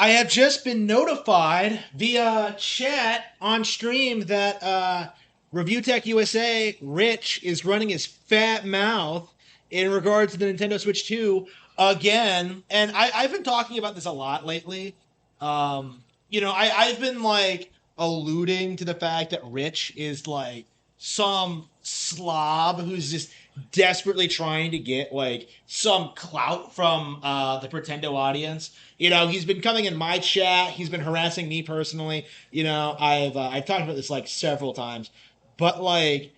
I have just been notified via chat on stream that ReviewTechUSA Rich is running his fat mouth in regards to the Nintendo Switch 2 again. And I've been talking about this a lot lately. I've been like alluding to the fact that Rich is like some slob who's just desperately trying to get like some clout from the Pretendo audience. He's been coming in my chat. He's been harassing me personally. I've talked about this like several times, but like,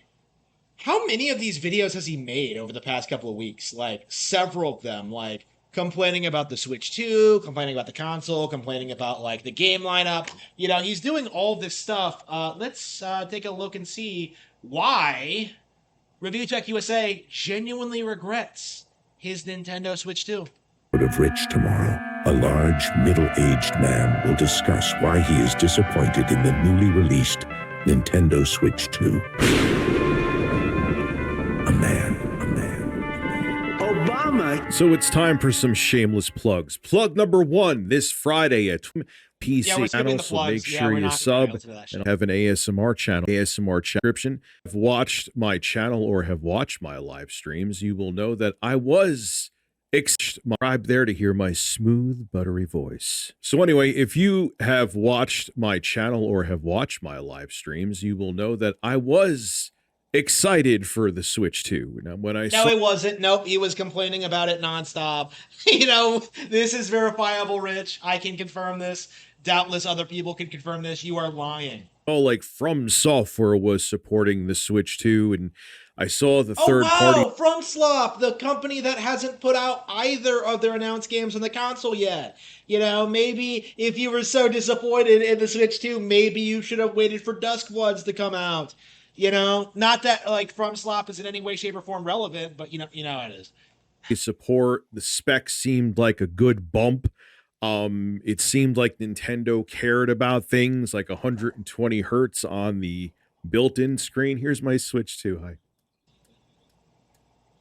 how many of these videos has he made over the past couple of weeks? Like several of them, like complaining about the Switch 2, complaining about the console, complaining about like the game lineup. He's doing all this stuff. Let's take a look and see why ReviewTechUSA genuinely regrets his Nintendo Switch 2. Of Rich tomorrow, a large, middle-aged man will discuss why he is disappointed in the newly released Nintendo Switch 2. A man. Obama. So it's time for some shameless plugs. Plug number 1 this Friday at PC channel, so make sure you sub and have an ASMR channel, description. If you've watched my channel or have watched my live streams, you will know that I was subscribed there to hear my smooth, buttery voice. So anyway, if you have watched my channel or have watched my live streams, you will know that I was excited for the Switch 2. Now, No, he wasn't. Nope, he was complaining about it nonstop. This is verifiable, Rich. I can confirm this. Doubtless other people can confirm this. You are lying. Like From Software was supporting the Switch 2, and I saw the third party. FromSlop, the company that hasn't put out either of their announced games on the console yet. Maybe if you were so disappointed in the Switch 2, maybe you should have waited for Duskwoods to come out. Not that like FromSlop is in any way, shape, or form relevant, but you know how it is. Support, the specs seemed like a good bump. It seemed like Nintendo cared about things like 120 hertz on the built-in screen. Here's my Switch 2. Hi.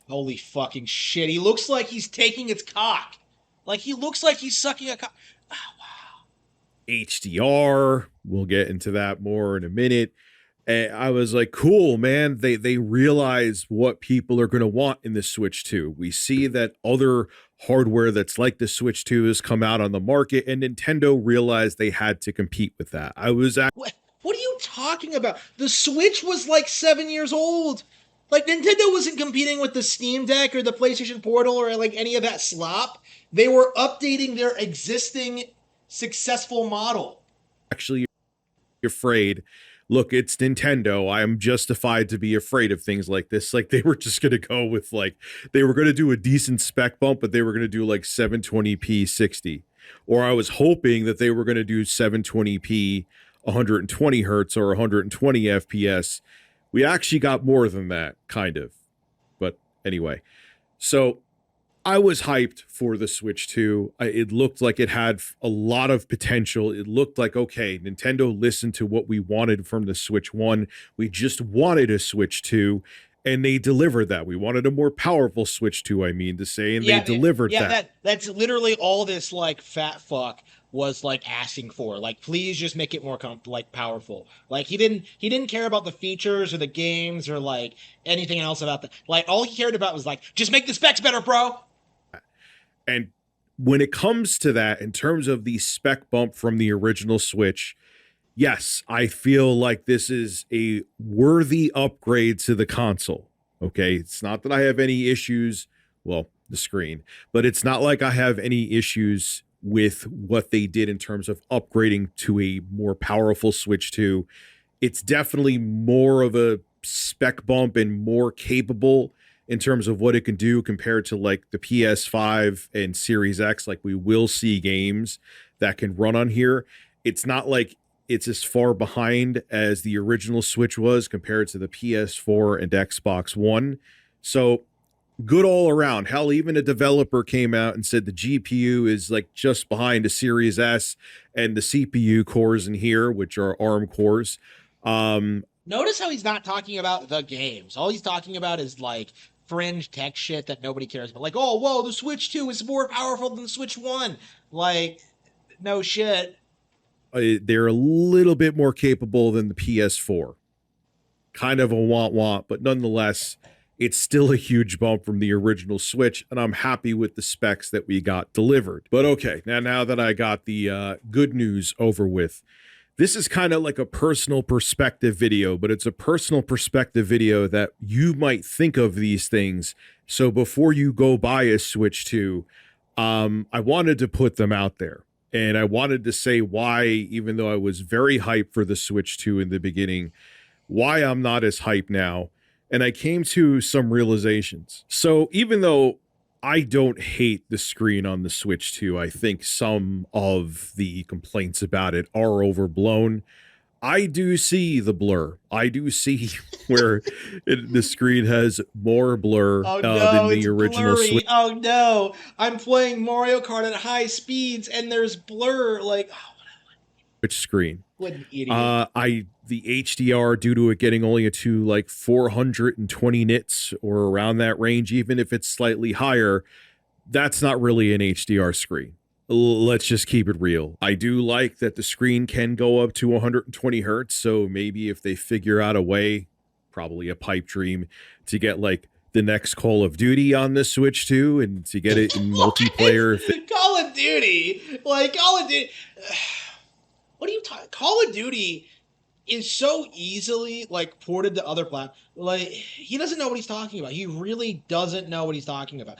Holy fucking shit. He looks like he's taking its cock. Like he looks like he's sucking a cock. Oh, wow. HDR. We'll get into that more in a minute. And I was like, cool, man. They realize what people are going to want in the Switch 2. We see that other hardware that's like the Switch 2 has come out on the market, and Nintendo realized they had to compete with that. What are you talking about? The Switch was like 7 years old. Like, Nintendo wasn't competing with the Steam Deck or the PlayStation Portal or like any of that slop. They were updating their existing successful model. Actually, you're afraid. Look, it's Nintendo. I am justified to be afraid of things like this. Like, they were just going to go with, like, they were going to do a decent spec bump, but they were going to do, like, 720p 60. Or I was hoping that they were going to do 720p 120 hertz or 120 FPS. We actually got more than that, kind of. But anyway, so I was hyped for the Switch 2. It looked like it had a lot of potential. It looked like, okay, Nintendo listened to what we wanted from the Switch 1. We just wanted a Switch 2, and they delivered that. We wanted a more powerful Switch 2, I mean to say, and they delivered that. Yeah, that's literally all this, like, fat fuck was, like, asking for. Like, please just make it more, powerful. Like, he didn't care about the features or the games or, like, anything else about the... Like, all he cared about was, like, just make the specs better, bro! And when it comes to that, in terms of the spec bump from the original Switch, yes, I feel like this is a worthy upgrade to the console. Okay, it's not that I have any issues, well, the screen, but it's not like I have any issues with what they did in terms of upgrading to a more powerful Switch 2. It's definitely more of a spec bump and more capable in terms of what it can do compared to like the PS5 and Series X. Like, we will see games that can run on here. It's not like it's as far behind as the original Switch was compared to the PS4 and Xbox One. So good all around. Hell, even a developer came out and said the GPU is like just behind a Series S, and the CPU cores in here, which are ARM cores. Notice how he's not talking about the games. All he's talking about is like fringe tech shit that nobody cares about. Like, oh, whoa, the Switch 2 is more powerful than the Switch 1. Like, No shit. They're a little bit more capable than the PS4. Kind of a want, but nonetheless, it's still a huge bump from the original Switch, and I'm happy with the specs that we got delivered. But okay, now that I got the good news over with, this is kind of like a personal perspective video, but it's a personal perspective video that you might think of these things. So before you go buy a Switch 2, I wanted to put them out there. And I wanted to say why, even though I was very hyped for the Switch 2 in the beginning, why I'm not as hyped now. And I came to some realizations. So even though I don't hate the screen on the Switch 2, I think some of the complaints about it are overblown. I do see the blur. I do see where the screen has more blur than the original Switch. Oh no, I'm playing Mario Kart at high speeds and there's blur. Like, Switch screen. What an idiot. The HDR, due to it getting only to like 420 nits or around that range, even if it's slightly higher, that's not really an HDR screen. Let's just keep it real. I do like that the screen can go up to 120 hertz, so maybe if they figure out a way, probably a pipe dream, to get like the next Call of Duty on the Switch 2 and to get it in multiplayer. Call of Duty? Like, Call of Duty... What are you talking... Call of Duty is so easily like ported to other platforms. Like, he doesn't know what he's talking about. He really doesn't know what he's talking about.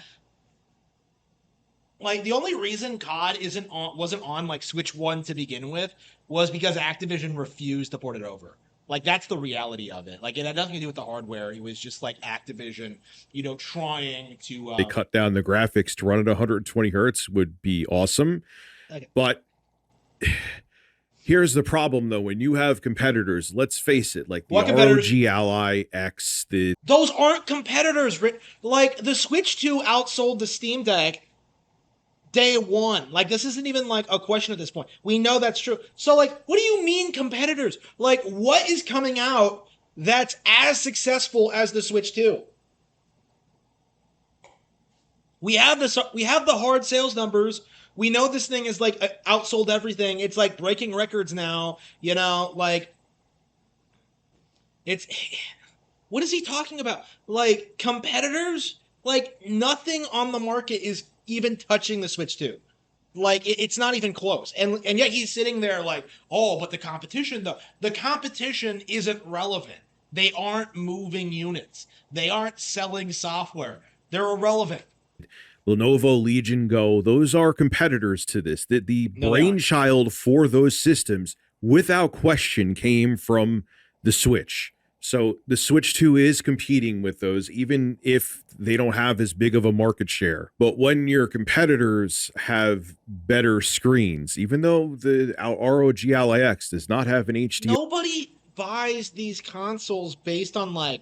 Like, the only reason COD wasn't on like Switch 1 to begin with was because Activision refused to port it over. Like, that's the reality of it. Like, it had nothing to do with the hardware. It was just like Activision, trying to they cut down the graphics to run at 120 hertz would be awesome. Okay. But here's the problem, though. When you have competitors, let's face it, like the ROG Ally X, those aren't competitors. Like, the Switch 2 outsold the Steam Deck day one. Like, this isn't even like a question at this point. We know that's true. So, like, what do you mean competitors? Like, what is coming out that's as successful as the Switch 2? We have the hard sales numbers. We know this thing is like outsold everything. It's like breaking records now, like it's what is he talking about? Like, competitors? Like, nothing on the market is even touching the Switch 2. Like, it's not even close. And yet he's sitting there like, oh, but the competition, though. The competition isn't relevant. They aren't moving units. They aren't selling software. They're irrelevant. Lenovo, Legion Go, those are competitors to this. The brainchild for those systems, without question, came from the Switch. So the Switch 2 is competing with those, even if they don't have as big of a market share. But when your competitors have better screens, even though the ROG Ally X does not have an HD... Nobody buys these consoles based on like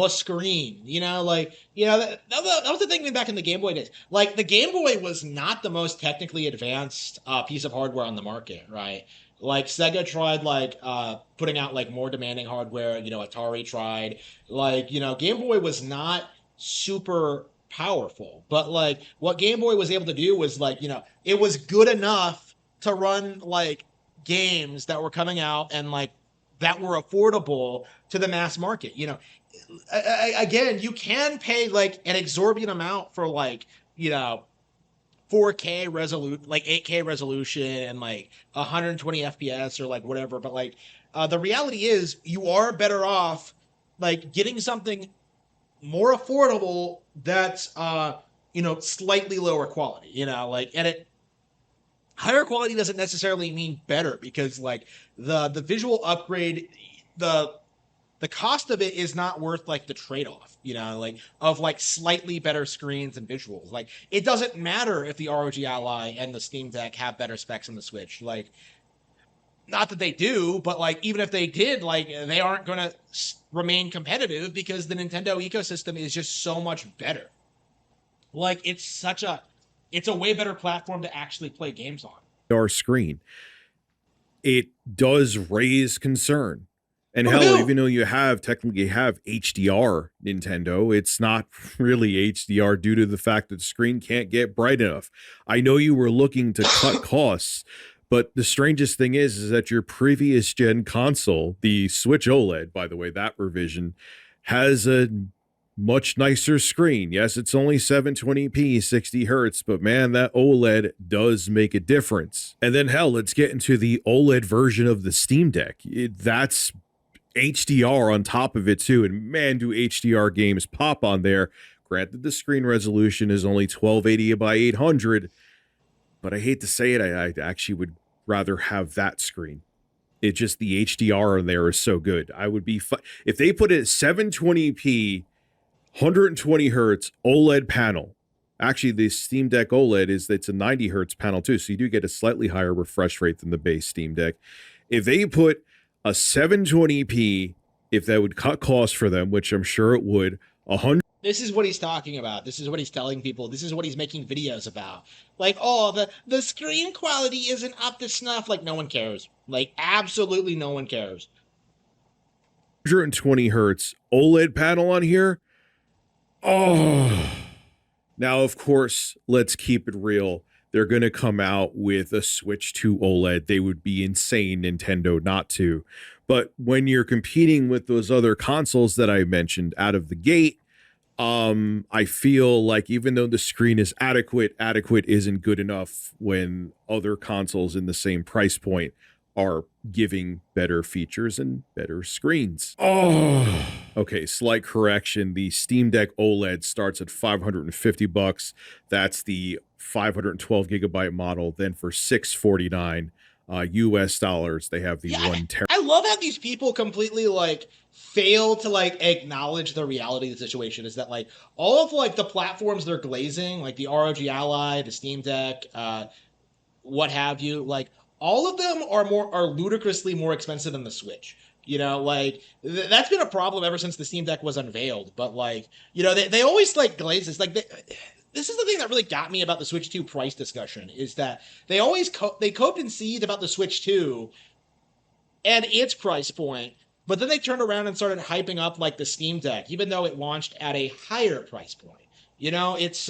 screen, that was the thing back in the Game Boy days. Like, the Game Boy was not the most technically advanced piece of hardware on the market, right? Like, Sega tried like putting out like more demanding hardware, Atari tried, like, Game Boy was not super powerful, but like what Game Boy was able to do was like, it was good enough to run like games that were coming out and like that were affordable to the mass market. Again, you can pay like an exorbitant amount for like, 4K resolution, like 8K resolution and like 120 FPS or like whatever. But like, the reality is you are better off like getting something more affordable that's, slightly lower quality, and higher quality doesn't necessarily mean better, because like the visual upgrade, the cost of it is not worth like the trade-off, like of like slightly better screens and visuals. Like, it doesn't matter if the ROG Ally and the Steam Deck have better specs on the Switch. Like, not that they do, but like even if they did, like they aren't going to remain competitive because the Nintendo ecosystem is just so much better. Like, it's a way better platform to actually play games on. Our screen, it does raise concern. And hell, even though you technically have HDR Nintendo, it's not really HDR due to the fact that the screen can't get bright enough. I know you were looking to cut costs, But the strangest thing is that your previous gen console, the Switch OLED, by the way, that revision, has a much nicer screen. Yes, it's only 720p, 60 hertz, but man, that OLED does make a difference. And then hell, let's get into the OLED version of the Steam Deck. That's HDR on top of it too, and man, do HDR games pop on there. Granted, the screen resolution is only 1280 by 800, but I hate to say it, I actually would rather have that screen. It just, the HDR on there is so good. I would be if they put it 720p, 120 hertz OLED panel. Actually, the Steam Deck OLED it's a 90 hertz panel too, so you do get a slightly higher refresh rate than the base Steam Deck. If they put a 720p, if that would cut costs for them, which I'm sure it would, 100. This is what he's talking about. This is what he's telling people. This is what he's making videos about. Like, oh, the screen quality isn't up to snuff. Like, no one cares. Like, absolutely no one cares. 120 hertz OLED panel on here. Oh. Now, of course, let's keep it real. They're going to come out with a Switch 2 OLED. They would be insane, Nintendo, not to. But when you're competing with those other consoles that I mentioned out of the gate, I feel like even though the screen is adequate isn't good enough when other consoles in the same price point are giving better features and better screens. Oh, okay. Slight correction. The Steam Deck OLED starts at $550. That's the 512 gigabyte model. Then for $649 US dollars, they have the 1 terabyte. I love how these people completely like fail to like acknowledge the reality of the situation. Is that like all of like the platforms they're glazing, like the ROG Ally, the Steam Deck, what have you, like all of them are ludicrously more expensive than the Switch. You know, like that's been a problem ever since the Steam Deck was unveiled. But like, you know, they always like glaze this. Like this is the thing that really got me about the Switch 2 price discussion, is that they always they coped and seethed about the Switch 2 and its price point, but then they turned around and started hyping up like the Steam Deck, even though it launched at a higher price point. You know, it's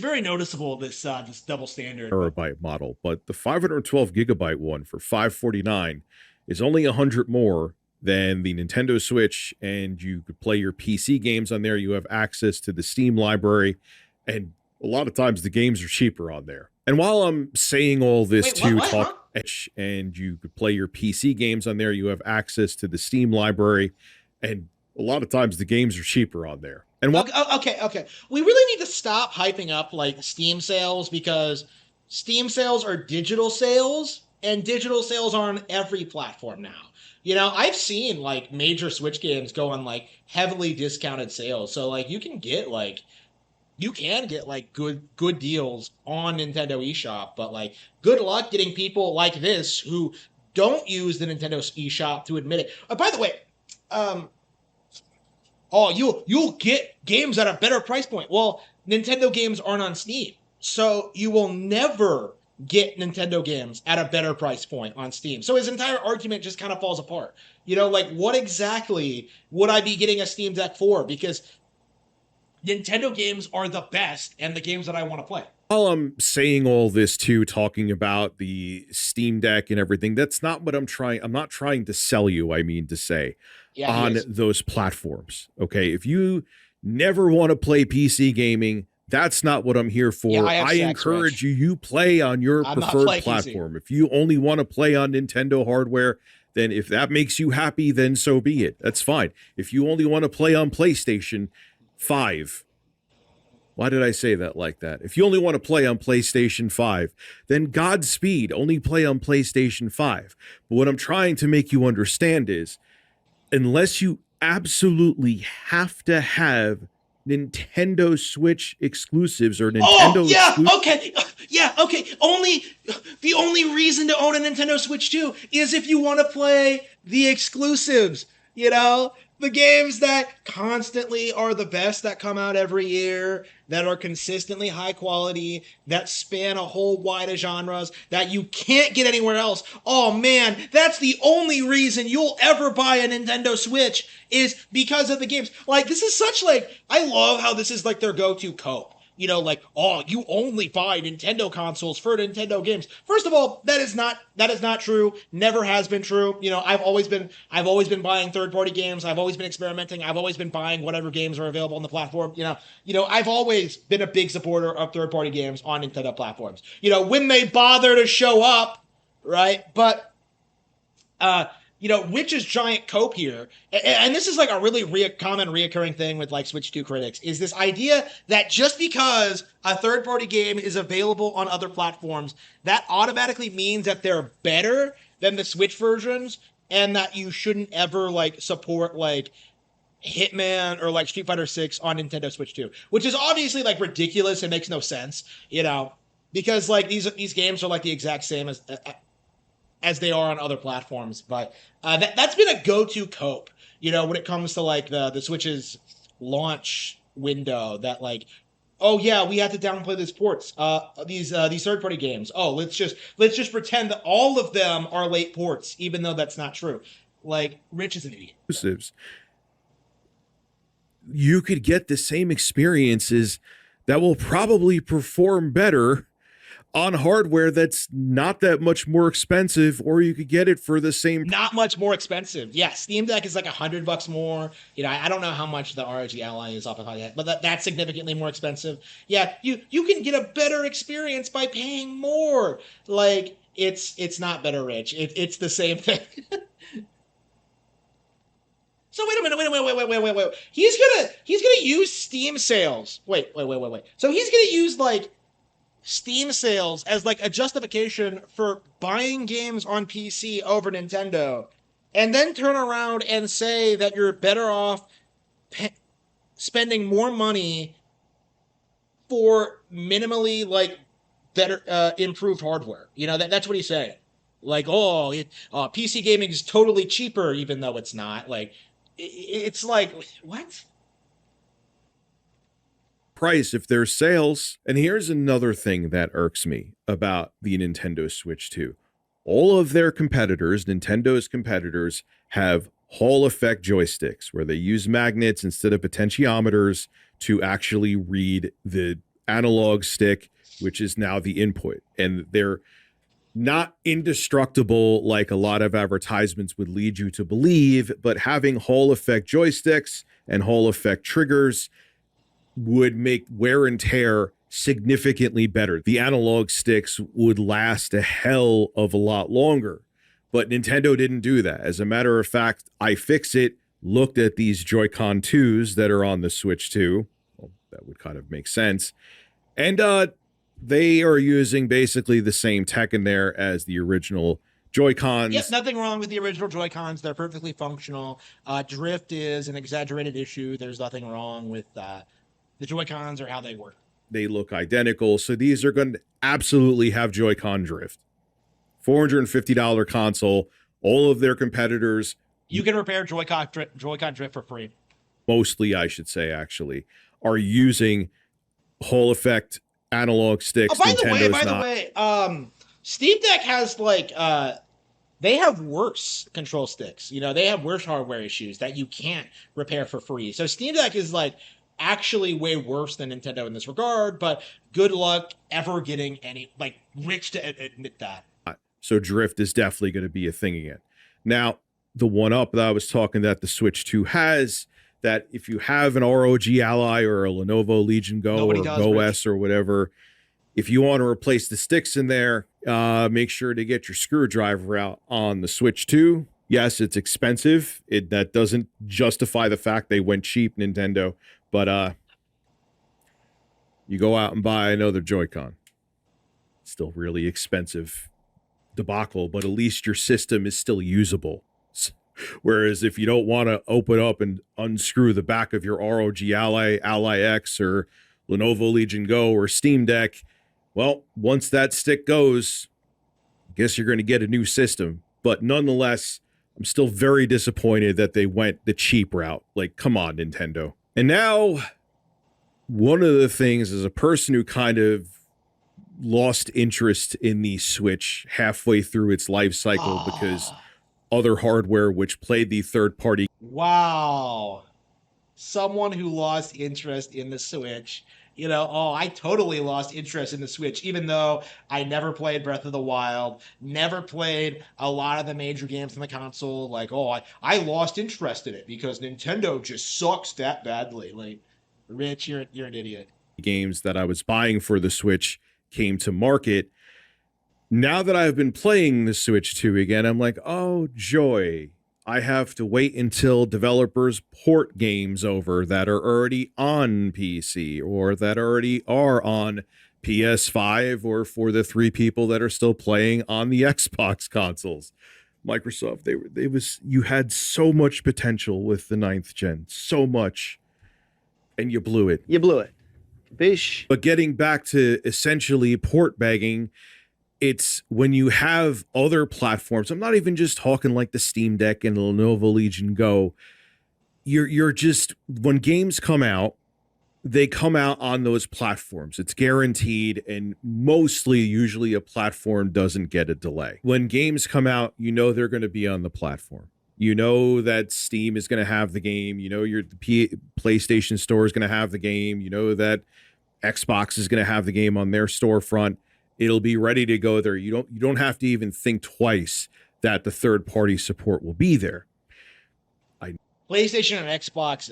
very noticeable, this double standard. Terabyte model, but the 512 gigabyte one for $549 is only 100 more than the Nintendo Switch, and you could play your PC games on there. You have access to the Steam library, and a lot of times the games are cheaper on there. And while I'm saying all this and you could play your PC games on there, you have access to the Steam library, and a lot of times the games are cheaper on there. And okay. We really need to stop hyping up like Steam sales, because Steam sales are digital sales, and digital sales are on every platform now. You know, I've seen like major Switch games go on like heavily discounted sales. So like you can get like good deals on Nintendo eShop, but like good luck getting people like this who don't use the Nintendo eShop to admit it. By the way, you'll get games at a better price point. Well, Nintendo games aren't on Steam, so you will never get Nintendo games at a better price point on Steam. So his entire argument just kind of falls apart. You know, like what exactly would I be getting a Steam Deck for? Because Nintendo games are the best and the games that I want to play. While I'm saying all this too, talking about the Steam Deck and everything, that's not what I'm not trying to sell you, I mean to say, on those platforms. Okay, if you never want to play PC gaming, that's not what I'm here for. Yeah, I encourage you play on your preferred platform. If you only want to play on Nintendo hardware, then if that makes you happy, then so be it. That's fine. If you only want to play on PlayStation 5, why did I say that like that? If you only want to play on PlayStation 5, then Godspeed, only play on PlayStation 5. But what I'm trying to make you understand is, unless you absolutely have to have Nintendo Switch exclusives or Nintendo the only reason to own a Nintendo Switch 2 is if you want to play the exclusives, you know, the games that constantly are the best, that come out every year, that are consistently high quality, that span a whole wide of genres that you can't get anywhere else. Oh man, that's the only reason you'll ever buy a Nintendo Switch, is because of the games. Like, this is such like, I love how this is like their go-to cope. like, oh, you only buy Nintendo consoles for Nintendo games. First of all, that is not true. Never has been true. I've always been buying third-party games. I've always been experimenting. I've always been buying whatever games are available on the platform. I've always been a big supporter of third-party games on Nintendo platforms. When they bother to show up, right? But Rich's giant cope here, and this is like a really common reoccurring thing with like Switch 2 critics, is this idea that just because a third-party game is available on other platforms, that automatically means that they're better than the Switch versions, and that you shouldn't ever like support like Hitman or like Street Fighter 6 on Nintendo Switch 2, which is obviously like ridiculous and makes no sense, because like these games are like the exact same as they are on other platforms. But that's been a go-to cope, when it comes to like the Switch's launch window, that like, oh yeah, we have to downplay these ports, these third-party games. Oh, let's just pretend that all of them are late ports, even though that's not true. Like, Rich is an idiot. You could get the same experiences that will probably perform better on hardware that's not that much more expensive, or you could get it for the same. Not much more expensive. Yeah, Steam Deck is like $100 more. I don't know how much the ROG Ally is off of that, but that's significantly more expensive. Yeah, you can get a better experience by paying more. Like, it's not better, Rich. It's the same thing. So wait a minute, wait. He's gonna use Steam sales. Wait. So he's gonna use like Steam sales as like a justification for buying games on PC over Nintendo, and then turn around and say that you're better off spending more money for minimally like better improved hardware. That's what he's saying. Like, oh, PC gaming is totally cheaper, even though it's not. Like, it's like, what? Price if there's sales. And here's another thing that irks me about the Nintendo Switch 2. All of their competitors, Nintendo's competitors, have Hall effect joysticks where they use magnets instead of potentiometers to actually read the analog stick, which is now the input. And they're not indestructible like a lot of advertisements would lead you to believe, but having Hall effect joysticks and Hall effect triggers would make wear and tear significantly better. The analog sticks would last a hell of a lot longer, but Nintendo didn't do that. As a matter of fact, iFixit looked at these Joy-Con 2s that are on the Switch 2. Well, that would kind of make sense. And they are using basically the same tech in there as the original Joy-Cons. Yep, nothing wrong with the original Joy-Cons. They're perfectly functional. Drift is an exaggerated issue. There's nothing wrong with the Joy-Cons or how they work. They look identical. So these are going to absolutely have Joy-Con drift. $450 console. All of their competitors. You can repair Joy-Con drift for free. Mostly, I should say, actually, are using Hall effect analog sticks. Oh, by the way, Steam Deck has like they have worse control sticks. They have worse hardware issues that you can't repair for free. So Steam Deck is like actually way worse than Nintendo in this regard, but good luck ever getting any, like, Rich to admit that. So drift is definitely going to be a thing again. Now, the one up that I was talking that the Switch 2 has, that if you have an ROG Ally or a Lenovo Legion Go or Go S or whatever, if you want to replace the sticks in there, make sure to get your screwdriver out on the Switch 2. Yes, it's expensive. That doesn't justify the fact they went cheap, Nintendo. But you go out and buy another Joy-Con. Still really expensive debacle, but at least your system is still usable. Whereas if you don't want to open up and unscrew the back of your ROG Ally, Ally X, or Lenovo Legion Go, or Steam Deck, well, once that stick goes, I guess you're going to get a new system. But nonetheless, I'm still very disappointed that they went the cheap route. Like, come on, Nintendo. And now, one of the things, as a person who kind of lost interest in the Switch halfway through its life cycle because other hardware which played the third party. Wow. Someone who lost interest in the Switch. You know, oh, I totally lost interest in the Switch, even though I never played Breath of the Wild, never played a lot of the major games on the console. Like, oh, I lost interest in it because Nintendo just sucks that badly. Like, Rich, you're an idiot. Games that I was buying for the Switch came to market. Now that I've been playing the Switch 2 again, I'm like, oh, joy. I have to wait until developers port games over that are already on PC or that already are on PS5, or for the 3 people that are still playing on the Xbox consoles. Microsoft, you had so much potential with the 9th gen, so much, and you blew it. You blew it. Bish. But getting back to essentially port begging, it's when you have other platforms. I'm not even just talking like the Steam Deck and the Lenovo Legion Go. You're just, when games come out, they come out on those platforms. It's guaranteed, and usually a platform doesn't get a delay. When games come out, you know they're going to be on the platform. You know that Steam is going to have the game. You know the PlayStation Store is going to have the game. You know that Xbox is going to have the game on their storefront. It'll be ready to go there. You don't have to even think twice that the third-party support will be there. PlayStation and Xbox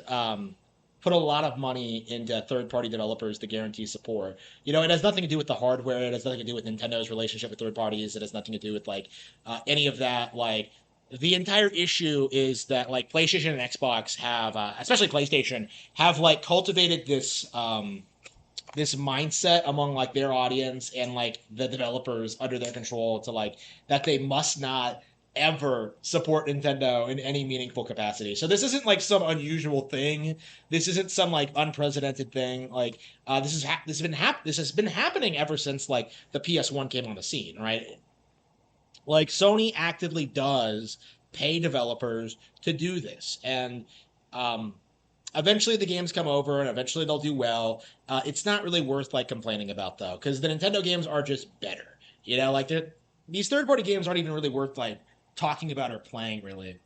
put a lot of money into third-party developers to guarantee support. You know, it has nothing to do with the hardware. It has nothing to do with Nintendo's relationship with third parties. It has nothing to do with like any of that. Like, the entire issue is that like PlayStation and Xbox have, especially PlayStation, have like cultivated this this mindset among like their audience and like the developers under their control to like that they must not ever support Nintendo in any meaningful capacity. So this isn't like some unusual thing. This isn't some like unprecedented thing. Like this has been happening ever since like the PS1 came on the scene, right? Like Sony actively does pay developers to do this, and eventually the games come over and eventually they'll do well. It's not really worth like complaining about though, because the Nintendo games are just better. You know, like these third-party games aren't even really worth like talking about or playing, really.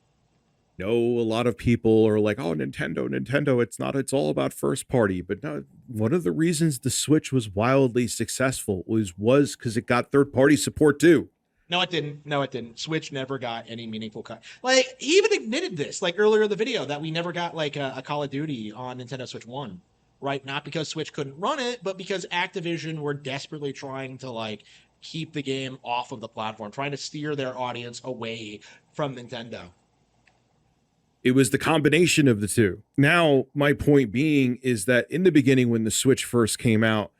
No, a lot of people are like, oh, Nintendo, it's all about first party. But no, one of the reasons the Switch was wildly successful was because it got third-party support too. No, it didn't. No, it didn't. Switch never got any meaningful cut. Like, he even admitted this, like, earlier in the video, that we never got, like, a Call of Duty on Nintendo Switch 1, right? Not because Switch couldn't run it, but because Activision were desperately trying to, like, keep the game off of the platform, trying to steer their audience away from Nintendo. It was the combination of the two. Now, my point being is that in the beginning, when the Switch first came out,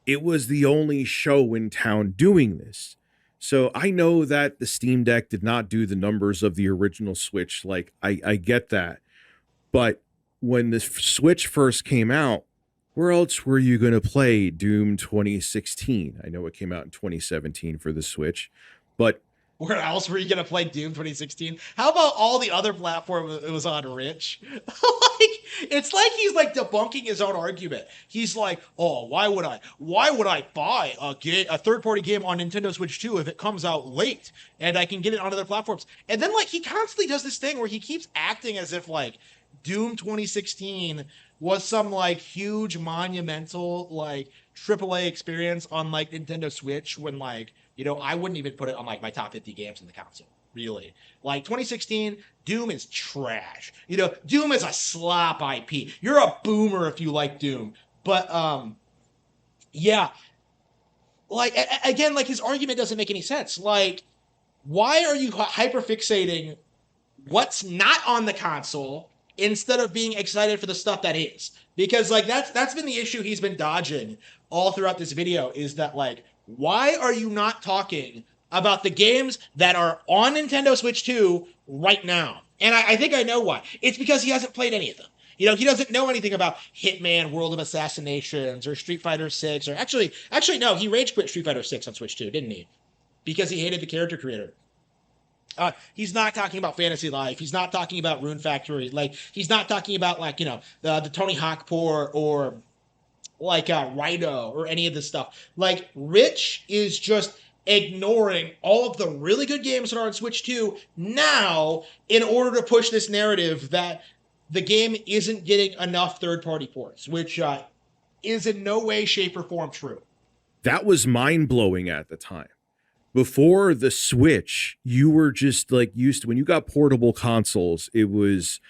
it was the only show in town doing this. So I know that the Steam Deck did not do the numbers of the original Switch. Like, I get that. But when the Switch first came out, where else were you going to play Doom 2016? I know it came out in 2017 for the Switch, but where else were you going to play Doom 2016? How about all the other platforms it was on, Rich? It's like he's like debunking his own argument. He's like, oh, why would I buy a third-party game on Nintendo Switch 2 if it comes out late and I can get it on other platforms? And then like he constantly does this thing where he keeps acting as if like Doom 2016 was some like huge monumental like AAA experience on like Nintendo Switch, when like, you know, I wouldn't even put it on like my top 50 games in the console, really. Like 2016, Doom is trash. You know, Doom is a slop IP. You're a boomer if you like Doom. But yeah, like again, like his argument doesn't make any sense. Like, why are you hyperfixating what's not on the console instead of being excited for the stuff that is? Because like that's been the issue he's been dodging all throughout this video, is that like, why are you not talking about the games that are on Nintendo Switch 2 right now? And I think I know why. It's because he hasn't played any of them. You know, he doesn't know anything about Hitman, World of Assassinations, or Street Fighter 6, or actually no, he rage quit Street Fighter 6 on Switch 2, didn't he? Because he hated the character creator. He's not talking about Fantasy Life. He's not talking about Rune Factory. Like, he's not talking about, like, you know, the Tony Hawk port or like Rhino or any of this stuff. Like, Rich is just ignoring all of the really good games that are on Switch 2 now in order to push this narrative that the game isn't getting enough third-party ports, which is in no way, shape, or form true. That was mind-blowing at the time. Before the Switch, you were just like used to, when you got portable consoles, it was,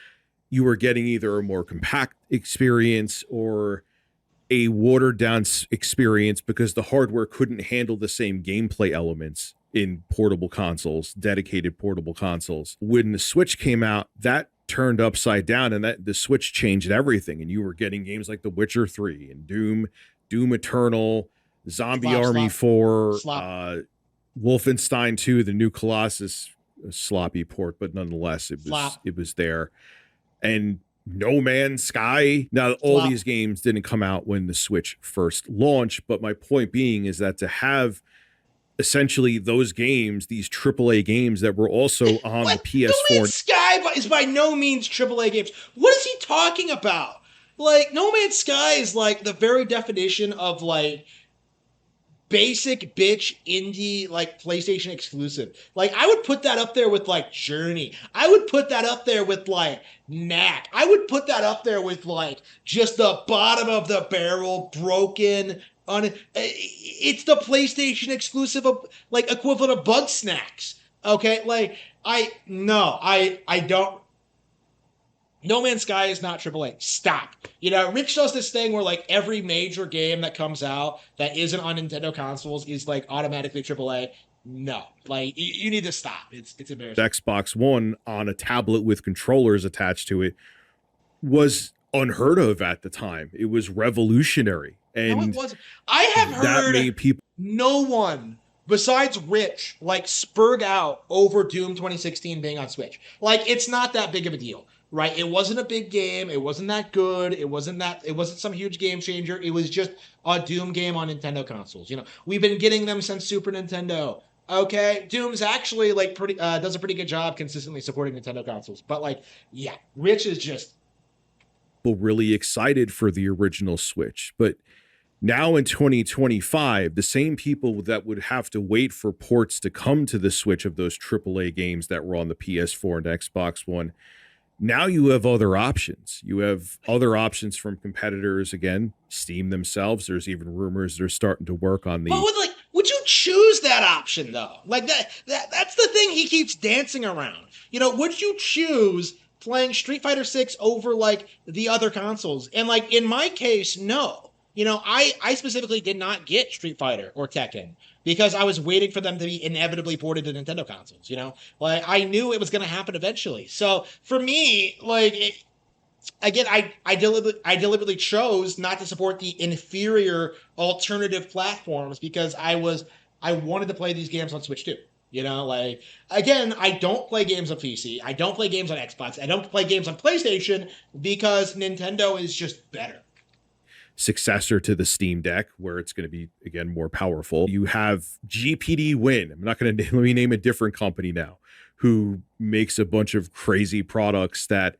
you were getting either a more compact experience or a watered down experience because the hardware couldn't handle the same gameplay elements in portable consoles, dedicated portable consoles. When the Switch came out, that turned upside down, and that the Switch changed everything. And you were getting games like The Witcher 3 and Doom Eternal, Zombie Army 4, Wolfenstein 2, the New Colossus, a sloppy port, but nonetheless, it was there. And No Man's Sky. Now, all these games didn't come out when the Switch first launched, but my point being is that to have essentially those games, these AAA games that were also on the PS4. No Man's Sky is by no means AAA games. What is he talking about? Like, No Man's Sky is like the very definition of like basic bitch indie, like PlayStation exclusive. Like, I would put that up there with like Journey. I would put that up there with like Knack. I would put that up there with like just the bottom of the barrel, broken. It's the PlayStation exclusive of like equivalent of Bug Snacks. Okay, like I don't. No Man's Sky is not AAA. Stop. You know, Rich does this thing where like every major game that comes out that isn't on Nintendo consoles is like automatically AAA. No, like you need to stop. It's embarrassing. Xbox One on a tablet with controllers attached to it was unheard of at the time. It was revolutionary. And no, it wasn't. I have heard made people, no one besides Rich like spurg out over Doom 2016 being on Switch. Like, it's not that big of a deal. Right, it wasn't a big game. It wasn't that good. It wasn't some huge game changer. It was just a Doom game on Nintendo consoles. You know, we've been getting them since Super Nintendo. Okay, Doom's actually like does a pretty good job consistently supporting Nintendo consoles. But like, yeah, Rich is just really excited for the original Switch. But now in 2025, the same people that would have to wait for ports to come to the Switch of those AAA games that were on the PS4 and Xbox One. Now you have other options. You have other options from competitors. Again, Steam themselves. There's even rumors they're starting to work on the. But would you choose that option though? Like that's the thing he keeps dancing around. You know, would you choose playing Street Fighter 6 over like the other consoles? And like in my case, no. You know, I specifically did not get Street Fighter or Tekken because I was waiting for them to be inevitably ported to Nintendo consoles, you know? Like, I knew it was going to happen eventually. So, for me, like, again, I deliberately chose not to support the inferior alternative platforms because I wanted to play these games on Switch too. You know, like, again, I don't play games on PC. I don't play games on Xbox. I don't play games on PlayStation because Nintendo is just better. Successor to the Steam Deck, where it's going to be, again, more powerful. You have GPD Win. I'm not going to let me name a different company now, who makes a bunch of crazy products that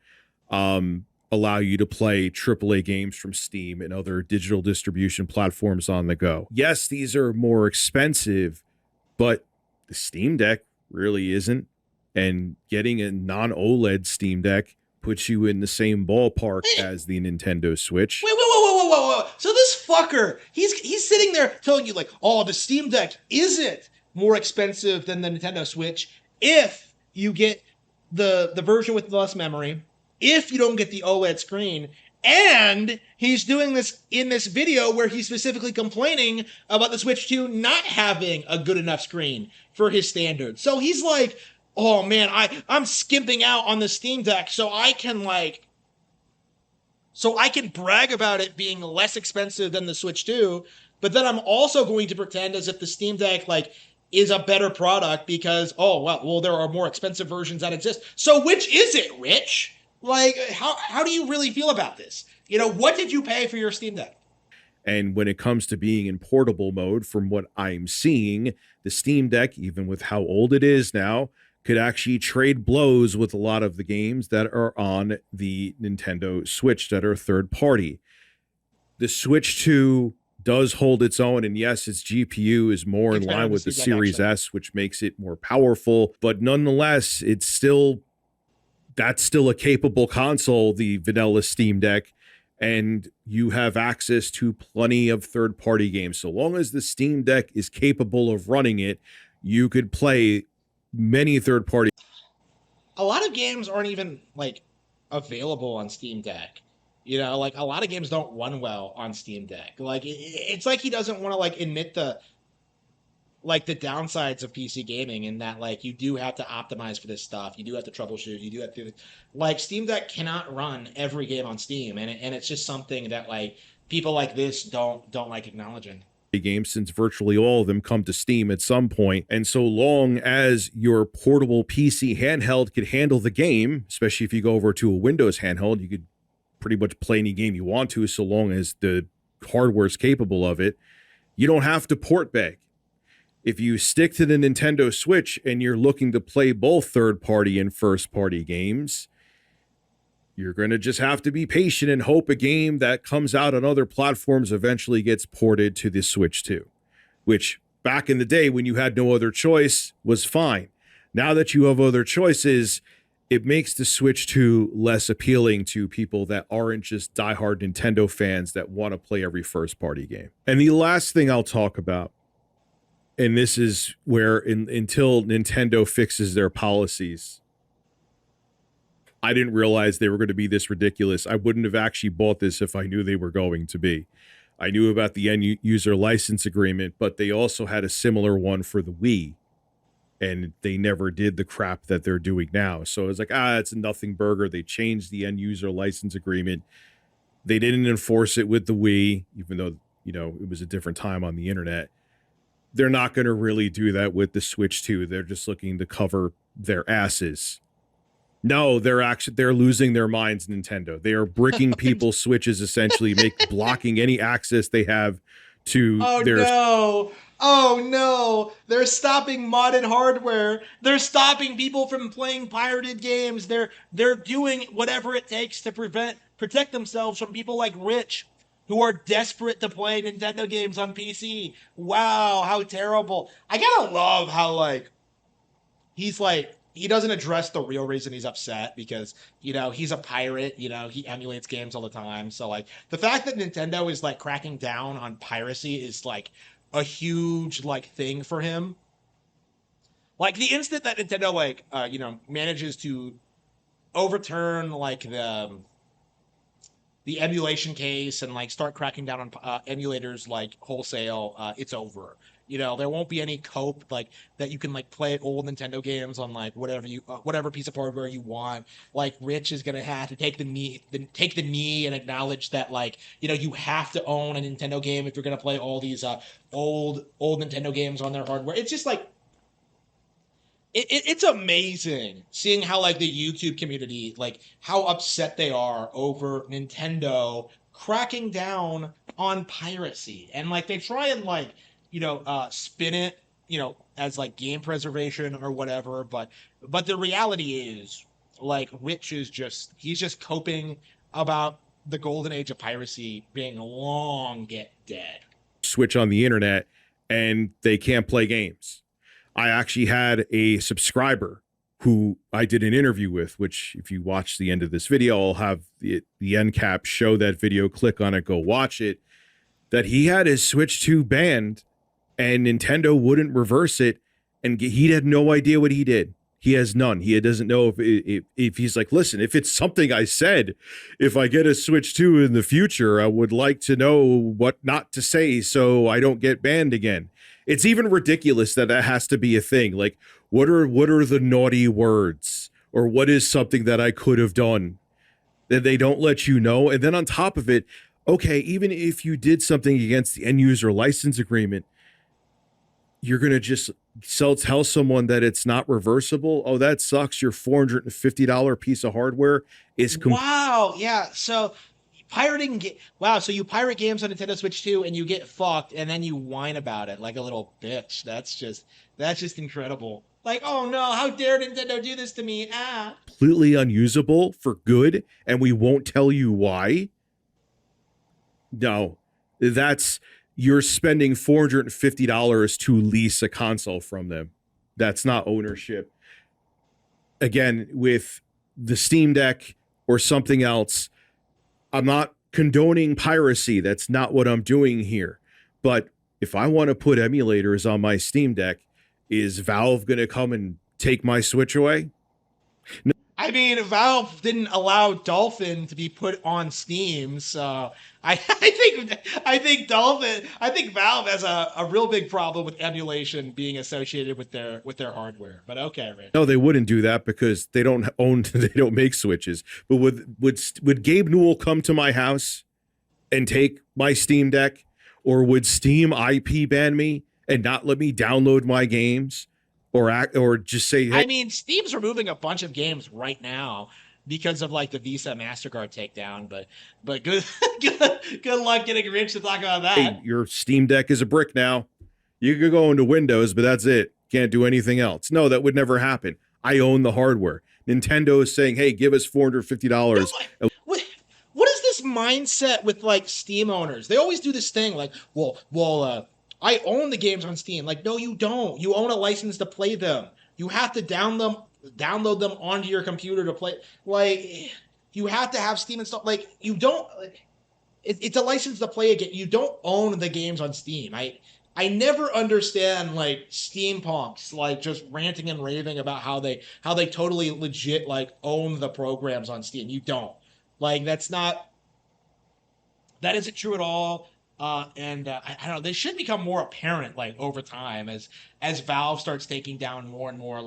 allow you to play AAA games from Steam and other digital distribution platforms on the go. Yes, these are more expensive, but the Steam Deck really isn't. And getting a non-OLED Steam Deck puts you in the same ballpark as the Nintendo Switch. Wait. So this fucker, he's sitting there telling you like, oh, the Steam Deck isn't more expensive than the Nintendo Switch if you get the version with less memory, if you don't get the OLED screen. And he's doing this in this video where he's specifically complaining about the Switch 2 not having a good enough screen for his standards. So he's like, oh man, I'm skimping out on the Steam Deck so I can brag about it being less expensive than the Switch 2, but then I'm also going to pretend as if the Steam Deck like is a better product because well there are more expensive versions that exist. So which is it, Rich? Like how do you really feel about this? You know, what did you pay for your Steam Deck? And when it comes to being in portable mode, from what I'm seeing, the Steam Deck, even with how old it is now, could actually trade blows with a lot of the games that are on the Nintendo Switch that are third party. The Switch 2 does hold its own, and yes, its GPU is more in line with the Series S, which makes it more powerful, but nonetheless, that's still a capable console, the vanilla Steam Deck, and you have access to plenty of third-party games. So long as the Steam Deck is capable of running it, you could play many third-party. A lot of games aren't even like available on Steam Deck. You know, like a lot of games don't run well on Steam Deck. Like it's like he doesn't want to like admit the downsides of PC gaming, and that like you do have to optimize for this stuff. You do have to troubleshoot. You do have to like Steam Deck cannot run every game on Steam, and it's just something that like people like this don't like acknowledging. Games, since virtually all of them come to Steam at some point. And so long as your portable PC handheld could handle the game, especially if you go over to a Windows handheld, you could pretty much play any game you want to, so long as the hardware is capable of it. You don't have to port bag. If you stick to the Nintendo Switch and you're looking to play both third-party and first-party games, you're going to just have to be patient and hope a game that comes out on other platforms eventually gets ported to the Switch too, which back in the day when you had no other choice was fine. Now that you have other choices, it makes the Switch 2 less appealing to people that aren't just diehard Nintendo fans that want to play every first-party game. And the last thing I'll talk about, and this is where until Nintendo fixes their policies, I didn't realize they were going to be this ridiculous. I wouldn't have actually bought this if I knew they were going to be. I knew about the end user license agreement, but they also had a similar one for the Wii, and they never did the crap that they're doing now. So it's like, it's a nothing burger. They changed the end user license agreement. They didn't enforce it with the Wii, even though, you know, it was a different time on the internet. They're not going to really do that with the Switch 2. They're just looking to cover their asses. No, they're losing their minds, Nintendo. They are bricking people's Switches, essentially, blocking any access they have to their... Oh no! They're stopping modded hardware. They're stopping people from playing pirated games. They're doing whatever it takes to protect themselves from people like Rich, who are desperate to play Nintendo games on PC. Wow, how terrible. I gotta love how like he's like, he doesn't address the real reason he's upset, because, you know, he's a pirate, you know, he emulates games all the time. So like the fact that Nintendo is like cracking down on piracy is like a huge like thing for him. Like the instant that Nintendo like you know, manages to overturn like the emulation case and like start cracking down on emulators like wholesale, it's over. You know, there won't be any cope like that you can like play old Nintendo games on like whatever piece of hardware you want. Like Rich is gonna have to take the knee and acknowledge that, like, you know, you have to own a Nintendo game if you're gonna play all these old Nintendo games on their hardware. It's just like it's amazing seeing how like the YouTube community, like how upset they are over Nintendo cracking down on piracy, and like they try and like, you know, spin it, you know, as like game preservation or whatever, but the reality is like Rich is he's just coping about the golden age of piracy being long dead. Switch on the internet and they can't play games. I actually had a subscriber who I did an interview with, which if you watch the end of this video, I'll have the end cap, show that video, click on it, go watch it, that he had his Switch 2 banned and Nintendo wouldn't reverse it, and he had no idea what he did. He has none. He doesn't know if he's like, listen, if it's something I said, if I get a Switch 2 in the future, I would like to know what not to say so I don't get banned again. It's even ridiculous that has to be a thing. Like, what are the naughty words, or what is something that I could have done that they don't let you know? And then on top of it, okay, even if you did something against the end user license agreement, you're going to just tell someone that it's not reversible. Oh, that sucks. Your $450 piece of hardware is wow. Yeah. So wow. So you pirate games on Nintendo Switch 2 and you get fucked, and then you whine about it like a little bitch. That's just incredible. Like, oh no, how dare Nintendo do this to me? Completely unusable for good, and we won't tell you why. No, you're spending $450 to lease a console from them. That's not ownership. Again, with the Steam Deck or something else, I'm not condoning piracy. That's not what I'm doing here. But if I want to put emulators on my Steam Deck, is Valve going to come and take my Switch away? No. I mean, Valve didn't allow Dolphin to be put on Steam, so I think Valve has a real big problem with emulation being associated with their hardware. But okay, Rich. No, they wouldn't do that because they don't make Switches. But would Gabe Newell come to my house and take my Steam Deck, or would Steam IP ban me and not let me download my games? Or just say, hey. I mean, Steam's removing a bunch of games right now because of like the Visa MasterCard takedown, but good luck getting Rich to talk about that. Hey, your Steam Deck is a brick now. You could go into Windows, but that's it. Can't do anything else. No, that would never happen. I own the hardware. Nintendo is saying, hey, give us $450. What is this mindset with like Steam owners? They always do this thing like, I own the games on Steam. Like, no, you don't. You own a license to play them. You have to download them onto your computer to play. Like, you have to have Steam installed. Like, you don't. It's a license to play a game. You don't own the games on Steam. I never understand like steampunks like just ranting and raving about how they totally legit like own the programs on Steam. You don't. Like, that isn't true at all. I don't know. They should become more apparent, like over time, as Valve starts taking down more and more,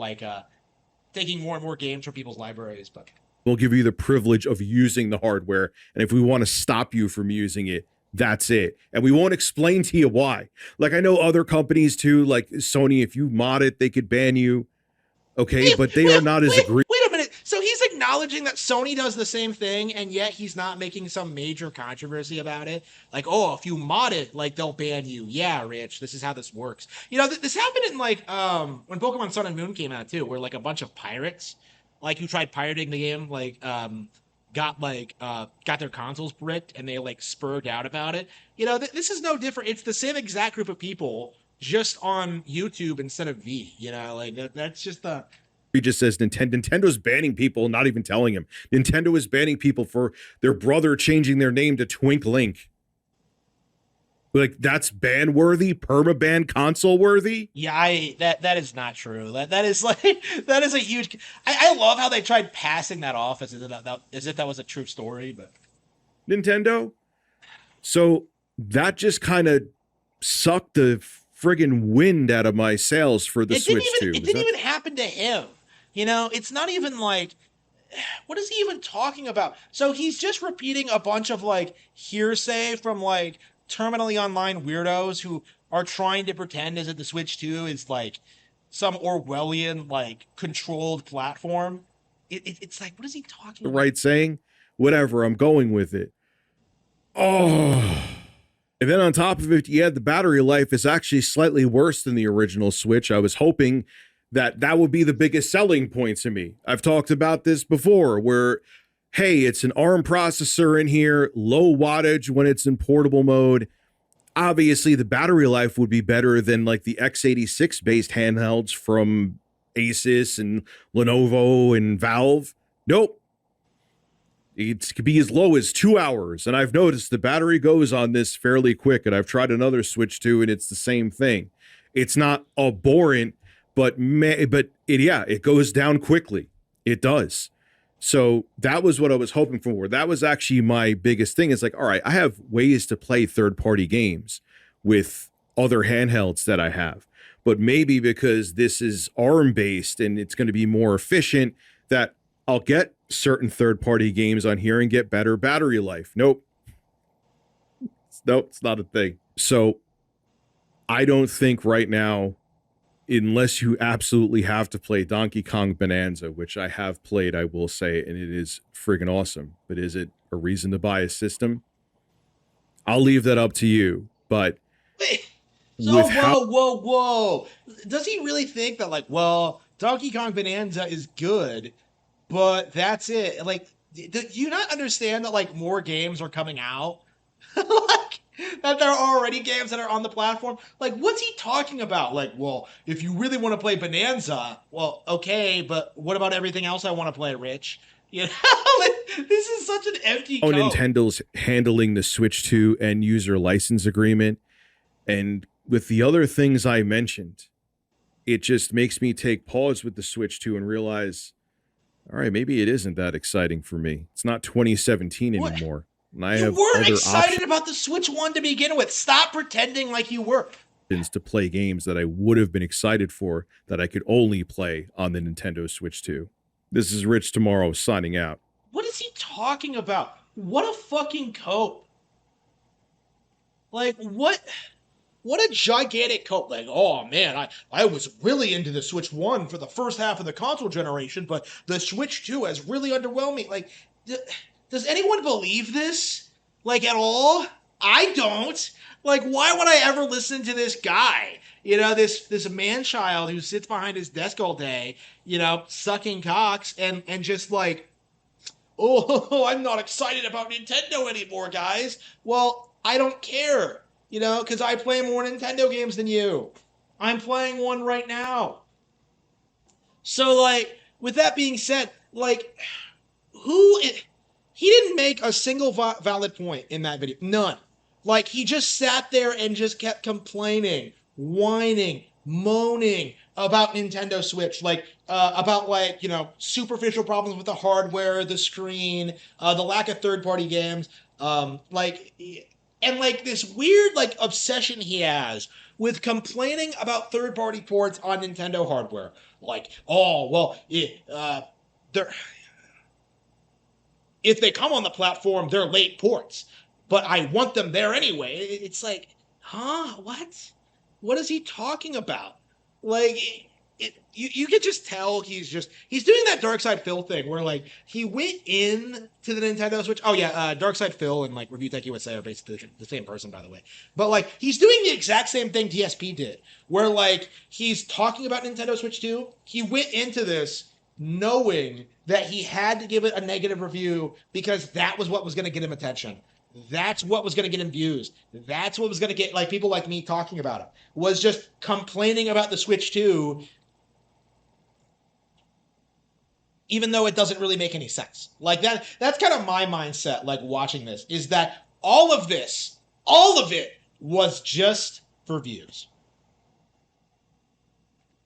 taking more and more games from people's libraries. But we'll give you the privilege of using the hardware, and if we want to stop you from using it, that's it. And we won't explain to you why. Like, I know other companies too, like Sony. If you mod it, they could ban you. Okay, but they are not as agreeable. Wait a minute. So he's acknowledging that Sony does the same thing, and yet he's not making some major controversy about it. Like, oh, if you mod it, like, they'll ban you. Yeah, Rich, this is how this works. You know, this happened in, like, when Pokemon Sun and Moon came out, too, where, like, a bunch of pirates, like, who tried pirating the game, like, got their consoles bricked, and they, like, spurred out about it. You know, this is no different. It's the same exact group of people, just on YouTube instead of V, you know, like that's just the. He just says Nintendo's banning people, not even telling him. Nintendo is banning people for their brother changing their name to Twink Link. Like, that's ban worthy, permaban console worthy. Yeah, that is not true. That is like that is a huge. I love how they tried passing that off as if that was a true story, but Nintendo. So that just kind of sucked the friggin' wind out of my sails for the Switch 2. It didn't even happen to him. You know, it's not even like, what is he even talking about? So he's just repeating a bunch of like hearsay from like terminally online weirdos who are trying to pretend as if the Switch 2 is like some Orwellian like controlled platform. It's like, what is he talking about? Right saying? Whatever, I'm going with it. Oh. And then on top of it, yeah, the battery life is actually slightly worse than the original Switch. I was hoping that would be the biggest selling point to me. I've talked about this before where, hey, it's an ARM processor in here, low wattage when it's in portable mode. Obviously, the battery life would be better than like the x86 based handhelds from Asus and Lenovo and Valve. Nope. It could be as low as 2 hours. And I've noticed the battery goes on this fairly quick. And I've tried another Switch 2 and it's the same thing. It's not abhorrent, but it goes down quickly. It does. So that was what I was hoping for. That was actually my biggest thing. It's like, all right, I have ways to play third-party games with other handhelds that I have. But maybe because this is ARM-based and it's going to be more efficient, that I'll get certain third-party games on here and get better battery life. Nope, it's not a thing. So I don't think right now, unless you absolutely have to play Donkey Kong Bonanza, which I have played, I will say, and it is friggin' awesome. But is it a reason to buy a system? I'll leave that up to you. But whoa. Does he really think that, like, well, Donkey Kong Bonanza is good, but that's it? Like, do you not understand that, like, more games are coming out? Like, that there are already games that are on the platform? Like, what's he talking about? Like, well, if you really want to play Bonanza, well, okay, but what about everything else I want to play, Rich? You know, this is such an empty Oh, code. Nintendo's handling the Switch 2 end user license agreement. And with the other things I mentioned, it just makes me take pause with the Switch 2 and realize, all right, maybe it isn't that exciting for me. It's not 2017 anymore. And I You have weren't other excited about the Switch 1 to begin with. Stop pretending like you were. options to play games that I would have been excited for that I could only play on the Nintendo Switch 2. This is Rich Tomorrow signing out. What is he talking about? What a fucking cope. Like, what a gigantic cope. Like, oh man, I was really into the Switch 1 for the first half of the console generation, but the Switch 2 has really underwhelmed me. Like, does anyone believe this? Like, at all? I don't. Like, why would I ever listen to this guy? You know, this man-child who sits behind his desk all day, you know, sucking cocks and just like, oh, I'm not excited about Nintendo anymore, guys. Well, I don't care, you know, because I play more Nintendo games than you. I'm playing one right now. So, like, with that being said, like, he didn't make a single valid point in that video. None. Like, he just sat there and just kept complaining, whining, moaning about Nintendo Switch, like, about, like, you know, superficial problems with the hardware, the screen, the lack of third-party games, like, and, like, this weird, like, obsession he has with complaining about third-party ports on Nintendo hardware. Like, oh, well, they're... if they come on the platform, they're late ports. But I want them there anyway. It's like, huh? What? What is he talking about? Like, you could just tell he's doing that Dark Side Phil thing where, like, he went in to the Nintendo Switch. Oh yeah, Dark Side Phil and, like, ReviewTechUSA are basically the same person, by the way. But, like, he's doing the exact same thing TSP did, where, like, he's talking about Nintendo Switch 2. He went into this knowing that he had to give it a negative review because that was what was going to get him attention. That's what was going to get him views. That's what was going to get, like, people like me talking about it, was just complaining about the Switch 2, even though it doesn't really make any sense. Like, that's kind of my mindset, like, watching this, is that all of it was just for views.